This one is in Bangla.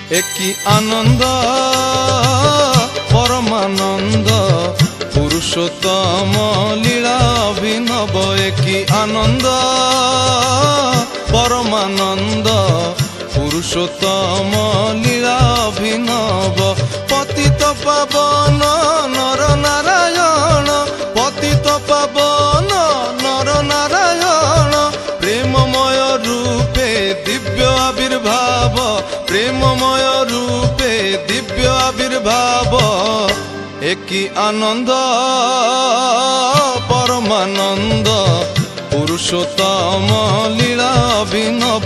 একই আনন্দ পরমানন্দ পুরুষোত্তম লীলা অভিনব। একই আনন্দ পরমানন্দ পুরুষোত্তম লীলা অভিনব। পতিত পাবন নর নারায়ণ, পতিত পাবন নর নারায়ণ, প্রেমময় রূপে দিব্য আবির্ভাব, প্রেমময় রূপে দিব্য আবির্ভাব। একই আনন্দ পরমানন্দ পুরুষোত্তম লীলা অভিনব।